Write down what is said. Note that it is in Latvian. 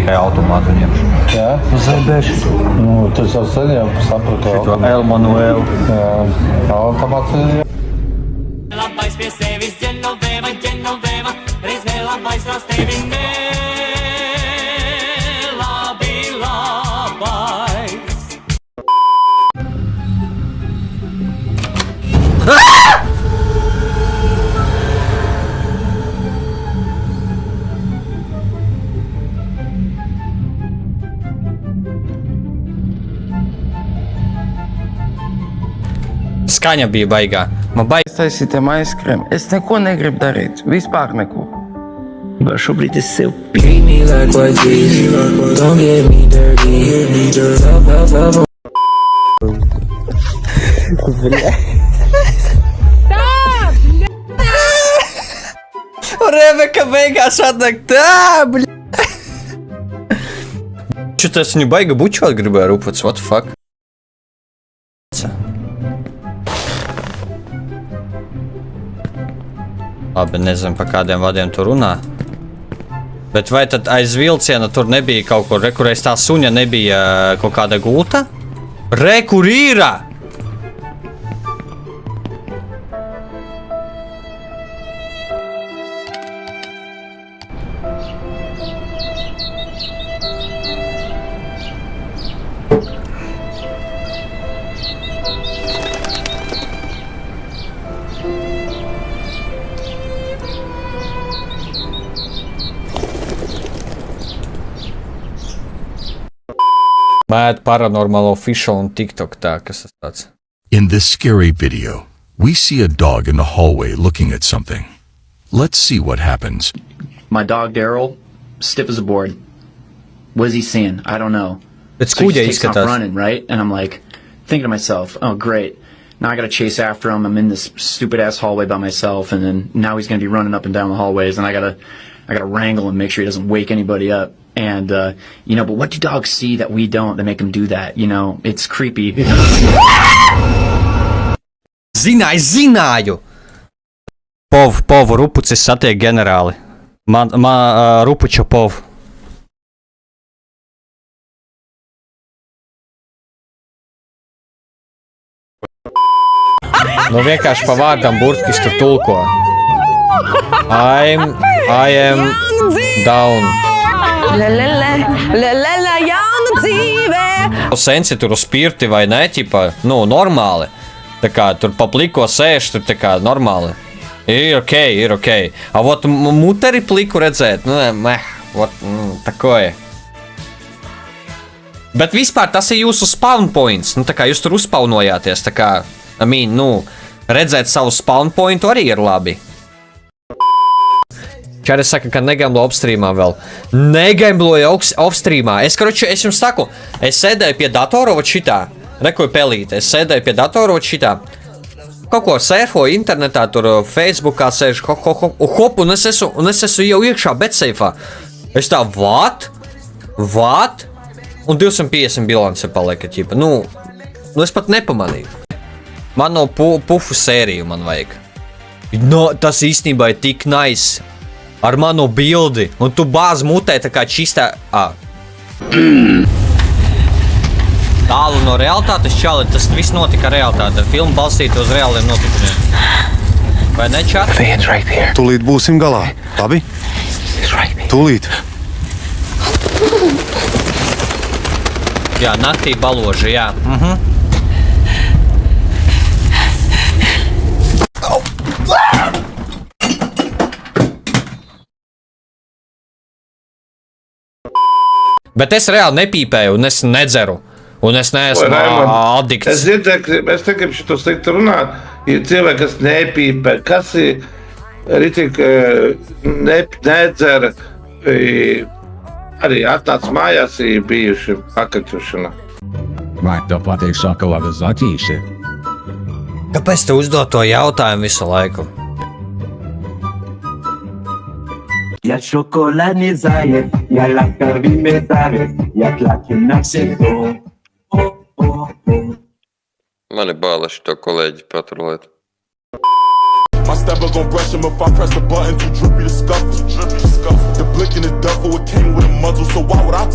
tikai automātu ņemšu. Jā, Zēdēšu. nu, tas jau sen jau sapratu. To L manuēlu. Jā, automāts ir. Labais pie sevis Genoveva, Genoveva, reiz vēl labais tās tevi labi labais. Skaņa bija baigā. Man baigi. Taisītiem aizskrēm. Es neko negribu darīt. Vispār neko. Bet šobrīd es sev pieņēmu, like what this. Don't get me dirty. Rebeka beigās atnāk tā, bļa. Tas viņu baiga bučot gribēja rupots, what the fuck? Labi, nezinu, pa kādiem vadiem tur runā. Bet vai tad aiz vilciena tur nebija kaut kur, kur aiz tā suņa nebija kaut kāda gulta? Kur īrā! Mēt paranormālo official un TikTok tā, kas tas tāds. In this scary video, we see a dog in the hallway looking at something. Let's see what happens. My dog Daryl, stiff as a board. What is he seeing? I don't know. It's So he cool, just yeah, takes off running, right? And I'm like, thinking to myself, oh great. Now I gotta chase after him. I'm in this stupid ass hallway by myself, and then now he's gonna be running up and down the hallways, and I gotta wrangle and make sure he doesn't wake anybody up. And you know, but what do dogs see that we don't that make them do that? You know, it's creepy. Zināju! Povu rupucis satiek ģenerāli. Rupuča povu. Nu vienkārši pa vārdam burtkis tur tulko. I am down. Jauna dzīve! Sensi tur uz spirti vai ne, ķipa, nu, normāli. Tā kā tur pa pliko sēž, tur tā kā normāli. Ir ok. A vot muteri pliku redzēt, nu, takoja. Bet vispār tas ir jūsu spawn points, nu, tā kā jūs tur uzspaunojāties, tā kā, redzēt savu spawn pointu arī ir labi. Čaris saka, ka negamblo offstreamā vēl. Negambloja offstreamā. Es jums saku, es sēdēju pie datora vat šitā. Rekoju pelīt. Es sēdēju pie datora vat šitā. Kaut ko surfoju internetā, tur Facebookā sēžu, hop, un es esmu jau iekšā betseifā. Es tā, what? Un 250 bilance palika, ķipa. Nu, es pat nepamanīju. Man no pufu sēriju man vajag. No, tas īstenībā ir tik nice. Ar manu bildi, un tu bāz mutē tā kā čistā... Tālu no realitātes, čali, tas viss notika realitāte. Filma balstīta uz reāliem notikumiem. Vai ne, čat? Tūlīt būsim galā, labi? Tūlīt. Jā, naktī baloži, jā. Bet es reāli nepīpēju, un es nedzeru. Un es neesmu addikts. Es dzirdēju, es negribu šito sliktu runāt. Ir cilvēki, kas nepīpē, kas ir ritīgi nedzer, arī atnāc mājās ir bijuši pakaļķušana. Vai tev patīk šokolādes zaķīši? Kāpēc tu uzdod to jautājumu visu laiku? Ya chocolate ni zaye, ya la carbi me sabe, ya tlaki naksito. Man ir bāla šito kolēģi patrolēt. My stepper gon' brush him if I press the button, too drippy to scuffle. The blick in the duffel, it came with a muzzle, so why would I